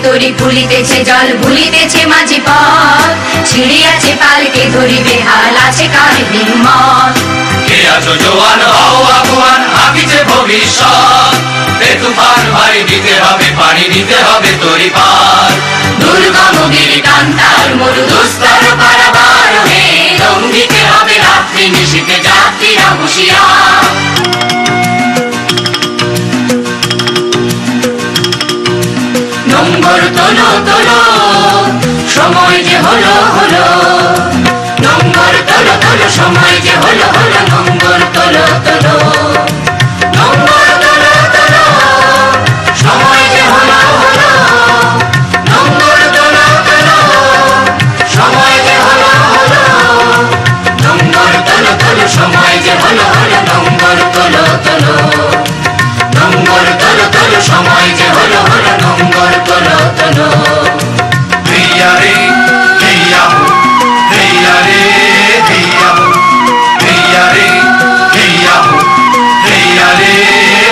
তরি ফুলিতেছে জল ভুলিতেছে মাঝি পথ ছিড়িয়াছে পালকে ধরিবে হাল আছে কার হিম্মত কে আছো জোয়ান হও আগুয়ান আকিছে ভবিষ্যৎ এ তুফান ভাই দিতে হবে পানি দিতে হবে তরি পার দুর্গম গিরি কান্তার মরু দুস্তর পারাবার হে লঙ্ঘিতে হবে রাত্রি নিশীথে যাত্রীরা হুঁশিয়ার নম্বর তোলো তোলো সময় যে হলো হলো নম্বর তোলো তোলো সময় যে হলো হলো নম্বর তোলো তোলো নম্বর তোলো তোলো সময় যে হলো হলো নম্বর তোলো তোলো সময় যে হলো হলো নম্বর তোলো তোলো সময় যে হলো হলো নম্বর তোলো তোলো নম্বর তোলো তোলো সময় যে হলো হলো নম্বর তোলো তোলো হেইয়া রে হেইয়া হো হেইয়া রে হেইয়া হো হেইয়া রে হেইয়া হো হেইয়া রে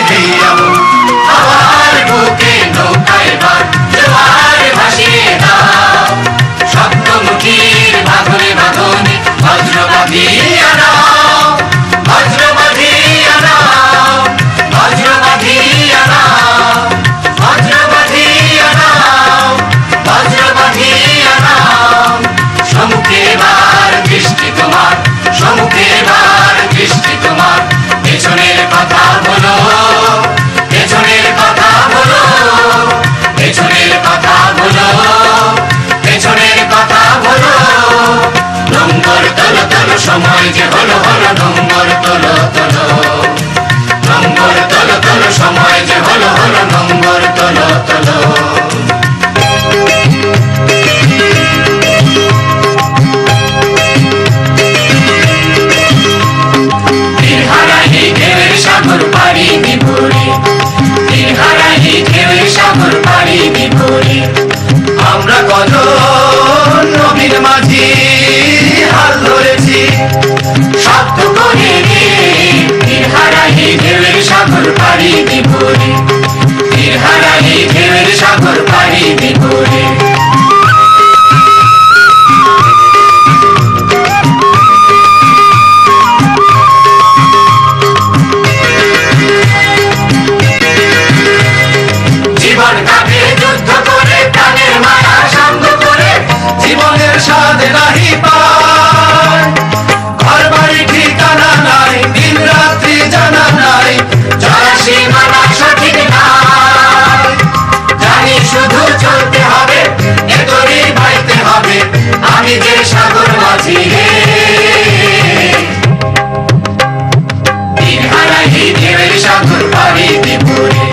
হেইয়া হো আমার বুকে নৌকায় ভার জোয়ার ভাসিয়ে দাও স্বপ্নমুখীর বাঁধনে বাঁধনে বজ্র বাঁধিয়া নাও বজ্র বাঁধিয়া নাও বজ্র বাঁধিয়া নাও বজ্র বাঁধিয়া নাও বজ্র বাঁধিয়া নাও সম্মুখে এবার দৃষ্টি তোমার সম্মুখে এবার দৃষ্টি তোমার পেছনের কথা বলো পেছনের কথা বলো পেছনের কথা বলো পেছনের কথা বলো নম্বর তোলো তোলো সময় যে হলো হলো নম্বর তোলো তোলো নম্বর তোলো তোলো সময় যে হলো হলো নম্বর তোলো তোলো তীরহারাহি ঢেউয়ের সাগর পাড়ি বিভোরে তীরহারাহি ঢেউয়ের সাগর পাড়ি বিভোরে আমরা কত নবীর মাঝি হাল ধরেছি শব্দ করে রে তীরহারাহি ঢেউয়ের সাগর পাড়ি বিভোরে তীরহারাহি ঢেউয়ের সাগর পাড়ি বিভোরে জীবন কাটে যুদ্ধ করে প্রাণের মায়া সাঙ্গ করে জীবনের স্বাদ নাহি পায় ঘর বাড়ি ঠিকানা নাই দিন রাত্রি জানা নাই চলা সীমানা সঠিক নাই জানি শুধু চলতে হবে এ তরি বাইতে হবে আমি যে সাগর মাঝি রে তীরহারাহি ঢেউয়ের সাগর পাড়ি বিভোরে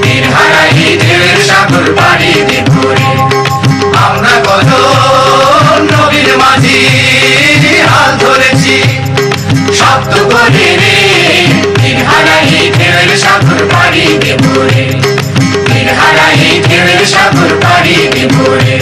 তীরহারাহি ঢেউয়ের সাগর পাড়ি বিভোরে আমরা কত নবীর মাঝি হাল ধরেছি শব্দ করে রে তীরহারাহি ঢেউয়ের সাগর পাড়ি বিভোরে তীরহারাহি ঢেউয়ের সাগর পাড়ি বিভোরে